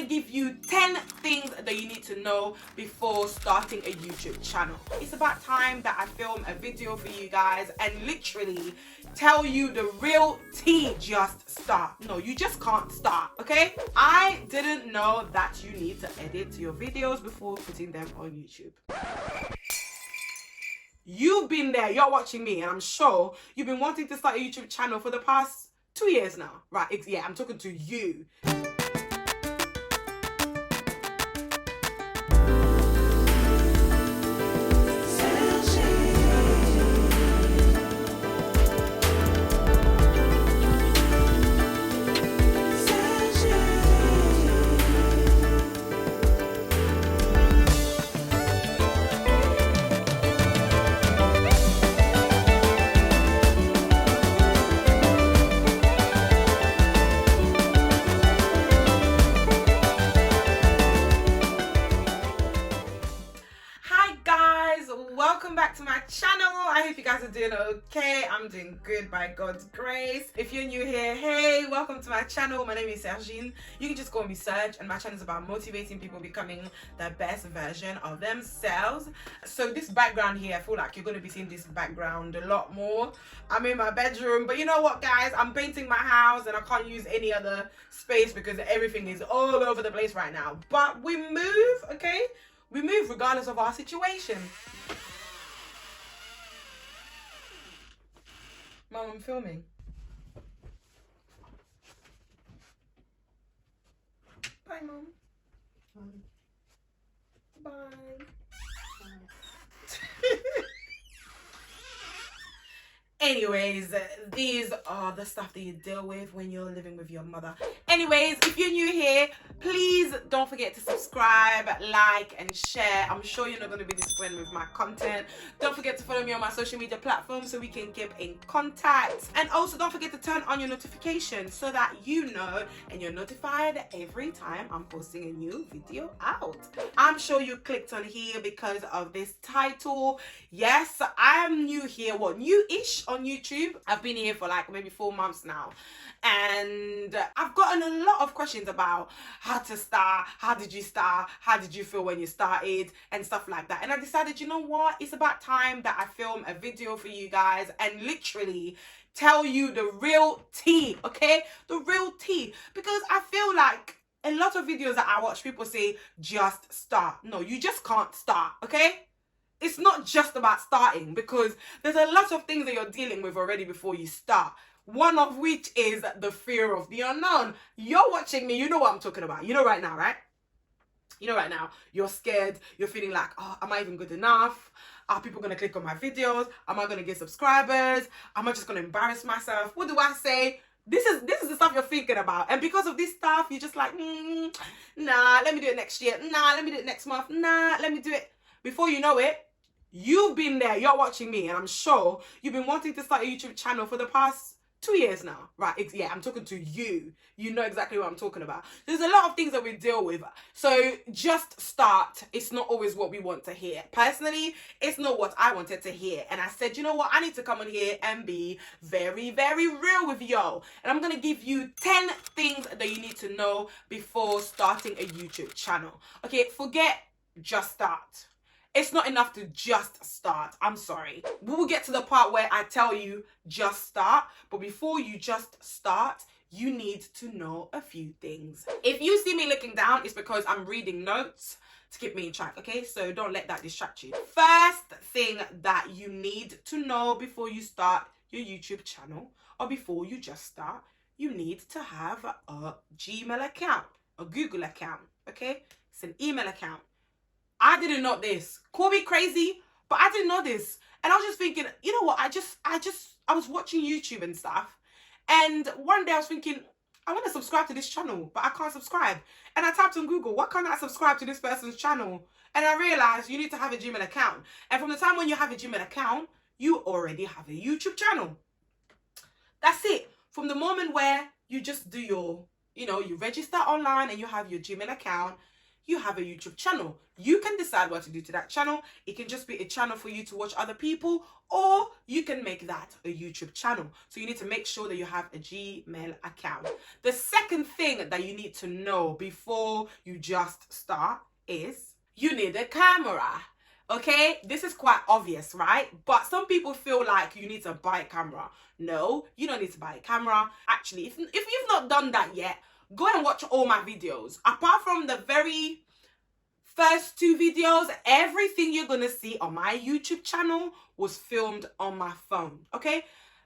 give you 10 things that you need to know before starting a YouTube channel. It's about time that I film a video for you guys and literally tell you the real tea. Just start. No, you just can't start, okay? I didn't know that you need to edit your videos before putting them on YouTube. You've been there, you're watching me, and I'm sure you've been wanting to start a YouTube channel for the past 2 years now, right? Yeah, I'm talking to you. Welcome back to my channel. I hope you guys are doing okay. I'm doing good by God's grace. If you're new here, hey, welcome to my channel. My name is Sergine. You can just call me Serge, and my channel is about motivating people becoming the best version of themselves. So this background here, I feel like you're going to be seeing this background a lot more. I'm in my bedroom, but you know what, guys? I'm painting my house and I can't use any other space because everything is all over the place right now. But we move, okay? We move regardless of our situation. Mom, I'm filming. Bye, Mom. Bye. Anyways, these are the stuff that you deal with when you're living with your mother. Anyways, if you're new here, please don't forget to subscribe, like, and share. I'm sure you're not going to be disappointed with my content. Don't forget to follow me on my social media platforms so we can keep in contact. And also don't forget to turn on your notifications so that you know and you're notified every time I'm posting a new video out. I'm sure you clicked on here because of this title. Yes, I am new here. What, new-ish on YouTube? I've been here for like maybe 4 months now, and I've gotten a lot of questions about how to start, how did you start, how did you feel when you started, and stuff like that. And I decided, you know what, it's about time that I film a video for you guys and literally tell you the real tea, okay? The real tea, because I feel like a lot of videos that I watch, people say just start. No, you just can't start, okay? It's not just about starting, because there's a lot of things that you're dealing with already before you start. One of which is the fear of the unknown. You're watching me, you know what I'm talking about. You know right now, right? You know right now, you're scared. You're feeling like, oh, am I even good enough? Are people going to click on my videos? Am I going to get subscribers? Am I just going to embarrass myself? What do I say? This is the stuff you're thinking about. And because of this stuff, you're just like, nah, let me do it next year. Nah, let me do it next month. Nah, let me do it. Before you know it, you've been there, you're watching me, and I'm sure you've been wanting to start a YouTube channel for the past 2 years now, right? Yeah, I'm talking to you. You know exactly what I'm talking about. There's a lot of things that we deal with. So just start. It's not always what we want to hear. Personally, it's not what I wanted to hear. And I said, you know what? I need to come on here and be very, very real with y'all. And I'm going to give you 10 things that you need to know before starting a YouTube channel. Okay, forget just start. It's not enough to just start. I'm sorry. We will get to the part where I tell you just start. But before you just start, you need to know a few things. If you see me looking down, it's because I'm reading notes to keep me in track, okay? So don't let that distract you. First thing that you need to know before you start your YouTube channel, or before you just start, you need to have a Gmail account, a Google account, okay? It's an email account. I didn't know this. Call me crazy, but I didn't know this. And I was just thinking, you know what? I was watching YouTube and stuff. And one day I was thinking, I want to subscribe to this channel, but I can't subscribe. And I typed on Google, what can I subscribe to this person's channel? And I realized you need to have a Gmail account. And from the time when you have a Gmail account, you already have a YouTube channel. That's it. From the moment where you just do your, you register online and you have your Gmail account, you have a YouTube channel. You can decide what to do to that channel. It can just be a channel for you to watch other people, or you can make that a YouTube channel. So you need to make sure that you have a Gmail account. The second thing that you need to know before you just start is you need a camera. Okay, this is quite obvious, right? But some people feel like you need to buy a camera. No, you don't need to buy a camera. Actually, if you've not done that yet, go and watch all my videos. Apart from the very first 2 videos, everything you're gonna see on my YouTube channel was filmed on my phone, okay?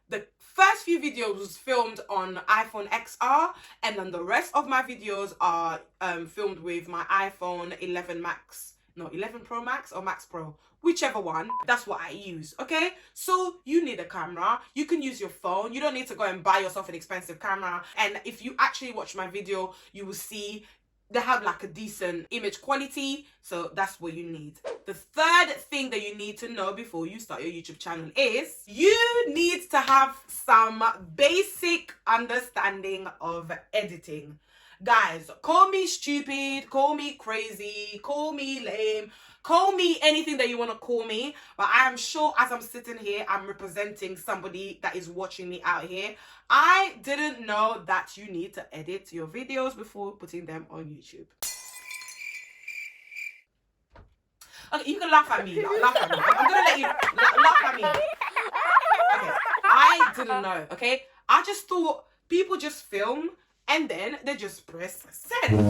The first few videos was filmed on iPhone XR, and then the rest of my videos are filmed with my iPhone 11 Max. No, 11 Pro Max or Max Pro, whichever one. That's what I use, okay? So you need a camera. You can use your phone. You don't need to go and buy yourself an expensive camera. And if you actually watch my video, you will see they have like a decent image quality. So that's what you need. The third thing that you need to know before you start your YouTube channel is you need to have some basic understanding of editing. Guys, call me stupid, call me crazy, call me lame, call me anything that you want to call me. But I am sure as I'm sitting here, I'm representing somebody that is watching me out here. I didn't know that you need to edit your videos before putting them on YouTube. Okay, you can laugh at me. Laugh at me. I'm going to let you laugh at me. Okay, I didn't know, okay? I just thought people just film and then they just press send.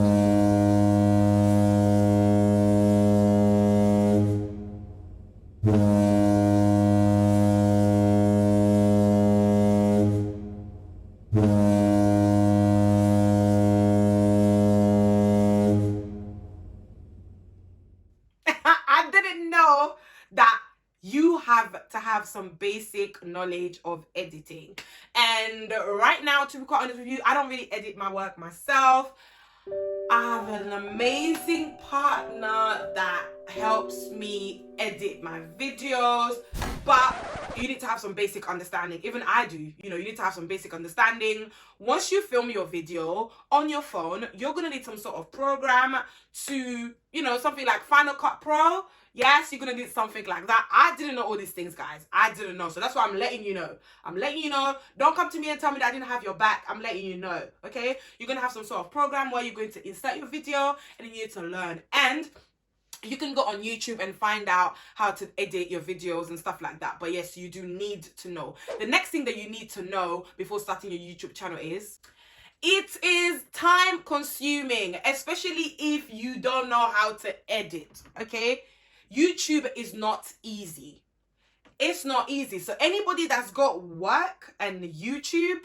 I didn't know that you have to have some basic knowledge of editing. And right now, to be quite honest with you, I don't really edit my work myself. I have an amazing partner that helps me edit my videos, but you need to have some basic understanding. Even I do, you need to have some basic understanding. Once you film your video on your phone, you're gonna need some sort of program to, something like Final Cut Pro. Yes, you're gonna need something like that. I didn't know all these things, guys. I didn't know. So that's why I'm letting you know. I'm letting you know. Don't come to me and tell me that I didn't have your back. I'm letting you know, okay? You're gonna have some sort of program where you're going to insert your video and you need to learn. And you can go on YouTube and find out how to edit your videos and stuff like that. But yes, you do need to know. The next thing that you need to know before starting your YouTube channel is it is time consuming, especially if you don't know how to edit, okay? YouTube is not easy. It's not easy. So anybody that's got work and YouTube,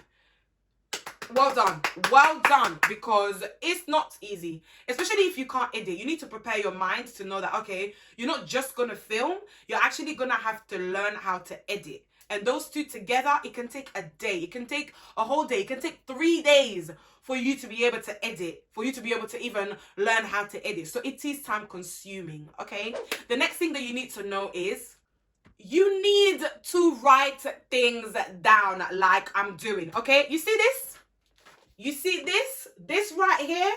well done, because it's not easy, especially if you can't edit. You need to prepare your mind to know that, okay, you're not just gonna film, you're actually gonna have to learn how to edit. And those two together, it can take a day, it can take a whole day, it can take 3 days for you to be able to edit, for you to be able to even learn how to edit. So it is time consuming, okay? The next thing that you need to know is you need to write things down like I'm doing, okay? You see this? You see this? This right here?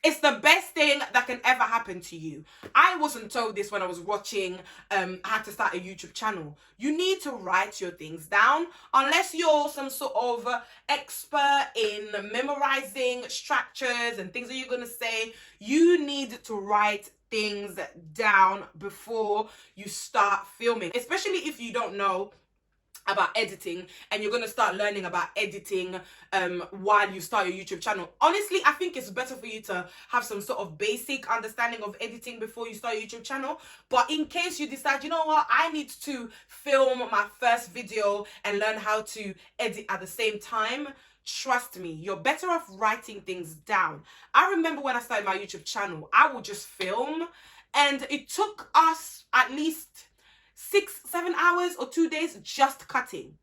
It's the best thing that can ever happen to you. I wasn't told this when I was watching how to start a YouTube channel. You need to write your things down. Unless you're some sort of expert in memorizing structures and things that you're going to say, you need to write things down before you start filming. Especially if you don't know about editing and you're going to start learning about editing while you start your YouTube channel. Honestly, I think it's better for you to have some sort of basic understanding of editing before you start your YouTube channel. But in case you decide, you know what, I need to film my first video and learn how to edit at the same time, trust me, you're better off writing things down. I remember when I started my YouTube channel, I would just film, and it took us at least 6-7 hours or 2 days just cutting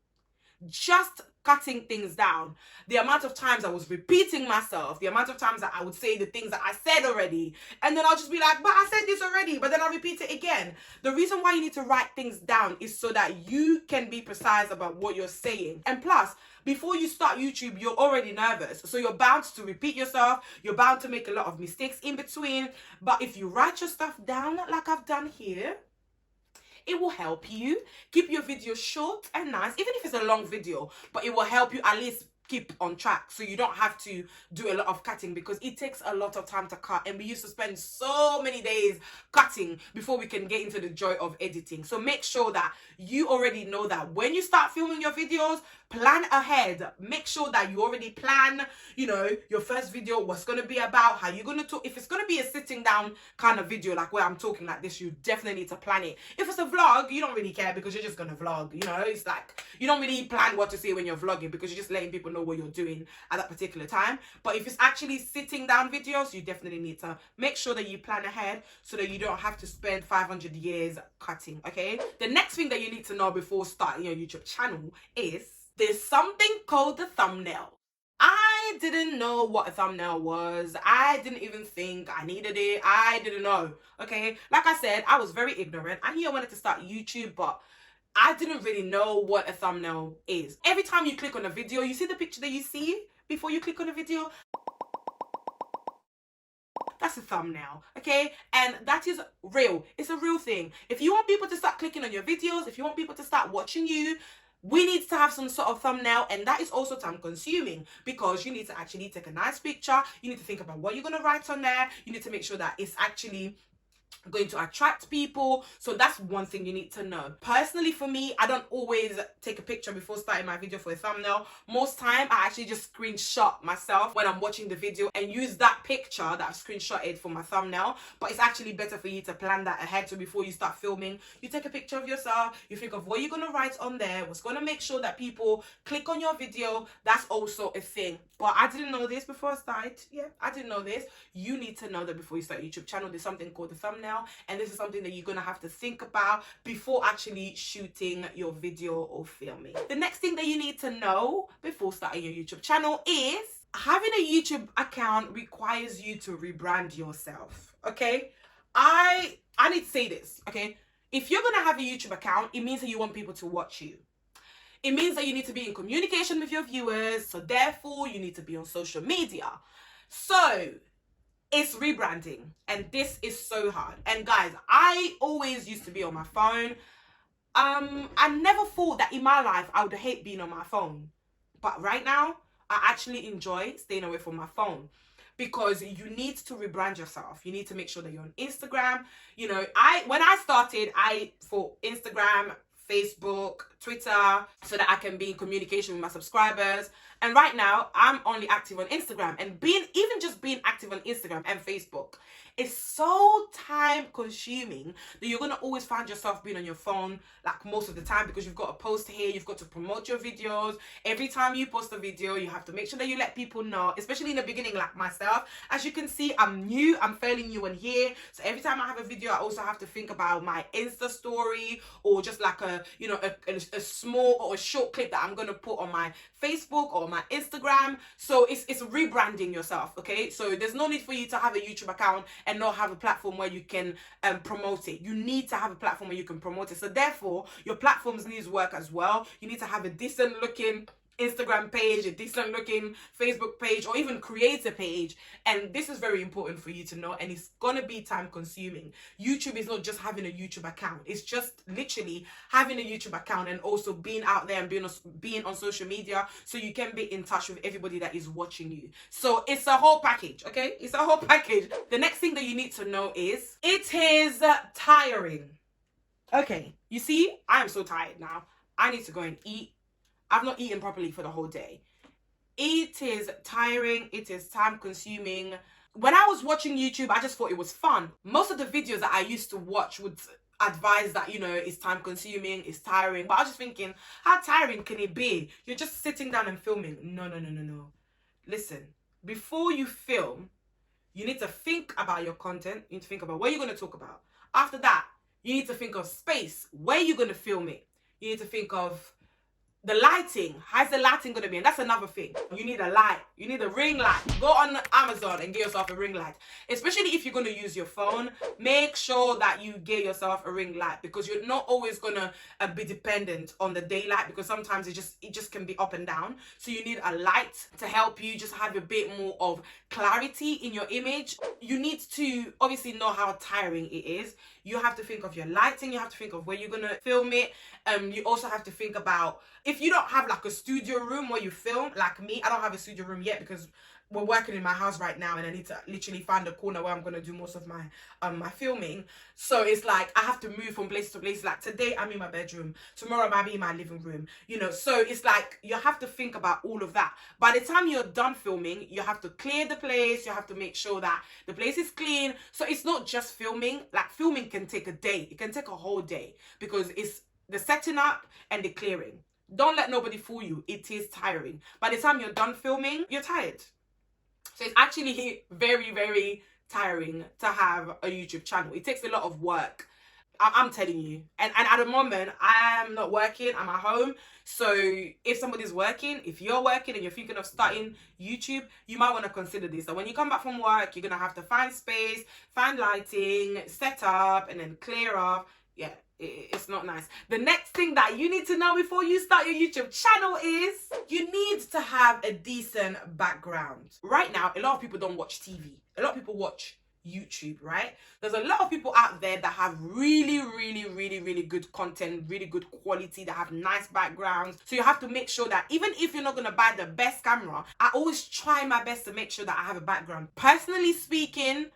cutting things down, the amount of times I was repeating myself, the amount of times that I would say the things that I said already, and then I'll just be like, but I said this already, but then I'll repeat it again. The reason why you need to write things down is so that you can be precise about what you're saying. And plus, before you start YouTube, you're already nervous. So you're bound to repeat yourself. You're bound to make a lot of mistakes in between. But if you write your stuff down like I've done here, it will help you keep your video short and nice, even if it's a long video, but it will help you at least keep on track, so you don't have to do a lot of cutting, because it takes a lot of time to cut, and we used to spend so many days cutting before we can get into the joy of editing. So make sure that you already know that when you start filming your videos, plan ahead. Make sure that you already plan, you know, your first video, what's going to be about, how you're going to talk. If it's going to be a sitting down kind of video, like where I'm talking like this, you definitely need to plan it. If it's a vlog, you don't really care, because you're just going to vlog, you know. It's like, you don't really plan what to say when you're vlogging, because you're just letting people know what you're doing at that particular time. But if it's actually sitting down videos, you definitely need to make sure that you plan ahead, so that you don't have to spend 500 years cutting, okay? The next thing that you need to know before starting your YouTube channel is there's something called the thumbnail. I didn't know what a thumbnail was. I didn't even think I needed it. I didn't know, okay? Like I said, I was very ignorant. I knew I wanted to start YouTube, but I didn't really know what a thumbnail is. Every time you click on a video, you see the picture that you see before you click on a video? That's a thumbnail, okay? And that is real. It's a real thing. If you want people to start clicking on your videos, if you want people to start watching you, we need to have some sort of thumbnail, and that is also time consuming, because you need to actually take a nice picture. You need to think about what you're going to write on there. You need to make sure that it's actually going to attract people. So that's one thing you need to know. Personally, for me, I don't always take a picture before starting my video for a thumbnail. Most time I actually just screenshot myself when I'm watching the video and use that picture that I've screenshotted for my thumbnail. But it's actually better for you to plan that ahead. So before you start filming, you take a picture of yourself, you think of what you're going to write on there, what's going to make sure that people click on your video. That's also a thing. But I didn't know this before I started. Yeah, I didn't know this. You need to know that before you start a YouTube channel, there's something called the thumbnail. And this is something that you're going to have to think about before actually shooting your video or filming. The next thing that you need to know before starting your YouTube channel is having a YouTube account requires you to rebrand yourself, okay? I need to say this, okay? If you're going to have a YouTube account, it means that you want people to watch you. It means that you need to be in communication with your viewers, so therefore you need to be on social media. So it's rebranding, and this is so hard. And guys, I always used to be on my phone. I never thought that in my life I would hate being on my phone, but right now I actually enjoy staying away from my phone, because you need to rebrand yourself. You need to make sure that you're on Instagram. You know, when I started, I for Instagram, Facebook, Twitter, so that I can be in communication with my subscribers. And right now, I'm only active on Instagram. And even just being active on Instagram and Facebook is so time consuming that you're going to always find yourself being on your phone like most of the time, because you've got to post here, you've got to promote your videos. Every time you post a video, you have to make sure that you let people know, especially in the beginning, like myself. As you can see, I'm new, I'm fairly new in here. So every time I have a video, I also have to think about my Insta story, or just like a, you know, a small or a short clip that I'm going to put on my Facebook or my Instagram. So it's rebranding yourself, okay? So there's no need for you to have a YouTube account and not have a platform where you can promote it. You need to have a platform where you can promote it. So therefore, your platforms need to work as well. You need to have a decent looking Instagram page, a decent looking Facebook page, or even create a page. And this is very important for you to know, and it's gonna be time consuming. YouTube is not just having a YouTube account, it's just literally having a YouTube account and also being out there and being on social media, so you can be in touch with everybody that is watching you. So it's a whole package, okay? It's a whole package. The next thing that you need to know is it is tiring. Okay, you see, I am so tired now. I need to go and eat. I've not eaten properly for the whole day. It is tiring. It is time consuming. When I was watching YouTube, I just thought it was fun. Most of the videos that I used to watch would advise that, you know, it's time consuming, it's tiring. But I was just thinking, how tiring can it be? You're just sitting down and filming. No. Listen, before you film, you need to think about your content. You need to think about what you're going to talk about. After that, you need to think of space. Where you're going to film it. You need to think of The lighting, how's the lighting gonna be? And that's another thing. You need a light, you need a ring light. Go on Amazon and get yourself a ring light. Especially if you're gonna use your phone, make sure that you get yourself a ring light, because you're not always gonna be dependent on the daylight, because sometimes it just can be up and down. So you need a light to help you just have a bit more of clarity in your image. You need to obviously know how tiring it is. You have to think of your lighting, you have to think of where you're gonna film it. You also have to think about, if you don't have like a studio room where you film, like me, I don't have a studio room yet because we're working in my house right now, and I need to literally find a corner where I'm gonna do most of my my filming. So it's like I have to move from place to place. Like today I'm in my bedroom, tomorrow I might be in my living room, you know. So it's like you have to think about all of that. By the time you're done filming, you have to clear the place, you have to make sure that the place is clean. So it's not just filming. Like filming can take a day, it can take a whole day, because it's the setting up and the clearing. Don't let nobody fool you, it is tiring. By the time you're done filming, you're tired. So it's actually very, very tiring to have a YouTube channel. It takes a lot of work, I'm telling you. And at the moment, I'm not working, I'm at home. So if somebody's working, if you're working and you're thinking of starting YouTube, you might want to consider this. So when you come back from work, you're going to have to find space, find lighting, set up, and then clear off. Yeah, it's not nice. The next thing that you need to know before you start your YouTube channel is you need to have a decent background. Right now, a lot of people don't watch TV. A lot of people watch YouTube, right? There's a lot of people out there that have really, really, really, really good content, really good quality, that have nice backgrounds. So you have to make sure that even if you're not going to buy the best camera, I always try my best to make sure that I have a background. Personally speaking,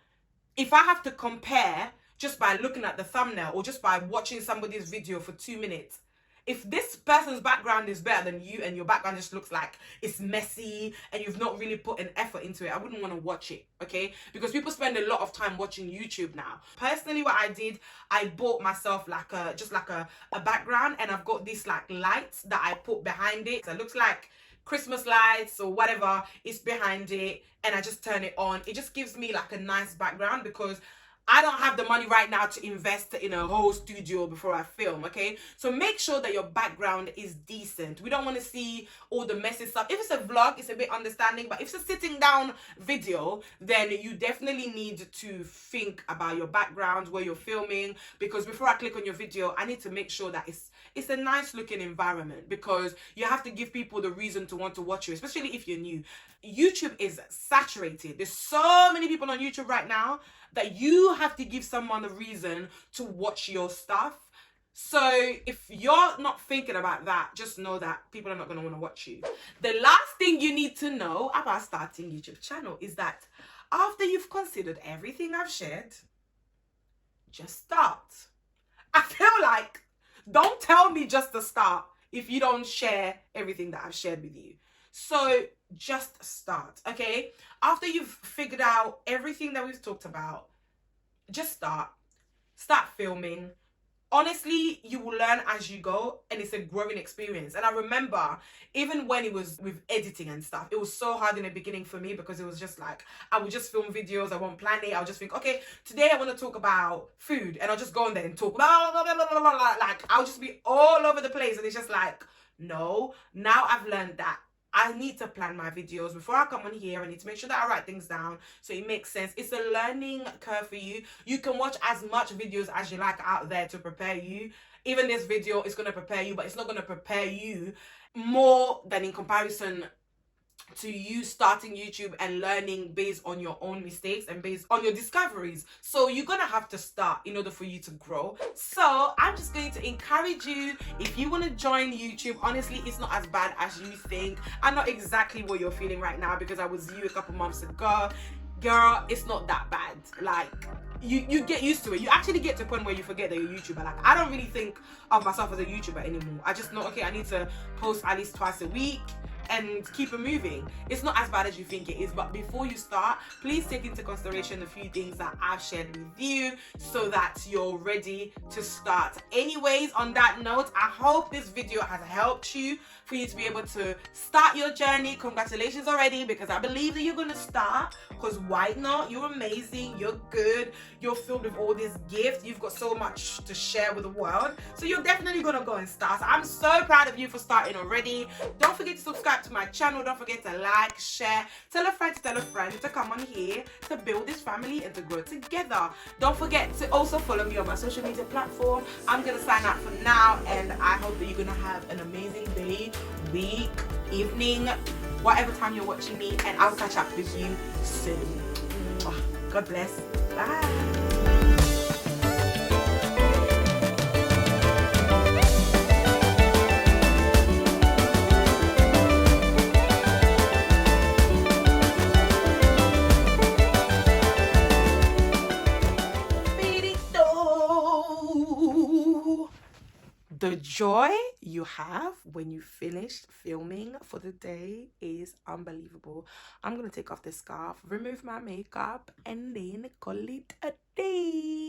if I have to compare just by looking at the thumbnail or just by watching somebody's video for 2 minutes, if this person's background is better than you and your background just looks like it's messy and you've not really put an effort into it, I wouldn't want to watch it, okay? Because people spend a lot of time watching YouTube now. Personally, what I did, I bought myself like a background, and I've got these like lights that I put behind it. So it looks like Christmas lights or whatever is behind it, and I just turn it on. It just gives me like a nice background, because I don't have the money right now to invest in a whole studio before I film, okay? So make sure that your background is decent. We don't want to see all the messy stuff. If it's a vlog, it's a bit understanding, but if it's a sitting down video, then you definitely need to think about your background, where you're filming, because before I click on your video, I need to make sure that it's a nice looking environment, because you have to give people the reason to want to watch you, especially if you're new. YouTube is saturated. There's so many people on YouTube right now that you have to give someone a reason to watch your stuff. So if you're not thinking about that, just know that people are not going to want to watch you. The last thing you need to know about starting YouTube channel is that after you've considered everything I've shared, just start. I feel like, don't tell me just to start if you don't share everything that I've shared with you. So just start, okay? After you've figured out everything that we've talked about, just start filming. Honestly, you will learn as you go, and it's a growing experience. And I remember, even when it was with editing and stuff, it was so hard in the beginning for me, because it was just like, I would just film videos, I won't plan it, I'll just think, okay, today I want to talk about food, and I'll just go on there and talk, blah, blah, blah, blah, blah, blah. Like, I'll just be all over the place, and it's just like, no. Now I've learned that I need to plan my videos. Before I come on here, I need to make sure that I write things down so it makes sense. It's a learning curve for you. You can watch as much videos as you like out there to prepare you. Even this video is going to prepare you, but it's not going to prepare you more than in comparison to you starting YouTube and learning based on your own mistakes and based on your discoveries. So you're gonna have to start in order for you to grow. So I'm just going to encourage you, if you want to join YouTube, honestly, it's not as bad as you think. I know exactly what you're feeling right now, because I was you a couple months ago. Girl, it's not that bad. Like, you get used to it. You actually get to a point where you forget that you're a YouTuber. Like, I don't really think of myself as a YouTuber anymore. I just know, okay, I need to post at least twice a week. and keep it moving. It's not as bad as you think it is, but before you start, please take into consideration a few things that I've shared with you so that you're ready to start. Anyways, on that note, I hope this video has helped you for you to be able to start your journey. Congratulations already, because I believe that you're going to start, because why not? You're amazing, you're good, you're filled with all these gifts, you've got so much to share with the world, so you're definitely going to go and start. So I'm so proud of you for starting already. Don't forget to subscribe to my channel. Don't forget to like, share, tell a friend to come on here to build this family and to grow together. Don't forget to also follow me on my social media platform. I'm going to sign out for now, and I hope that you're going to have an amazing day, week, evening, whatever time you're watching me, and I'll catch up with you soon. God bless. Bye. The joy you have when you finish filming for the day is unbelievable. I'm going to take off this scarf, remove my makeup, and then call it a day.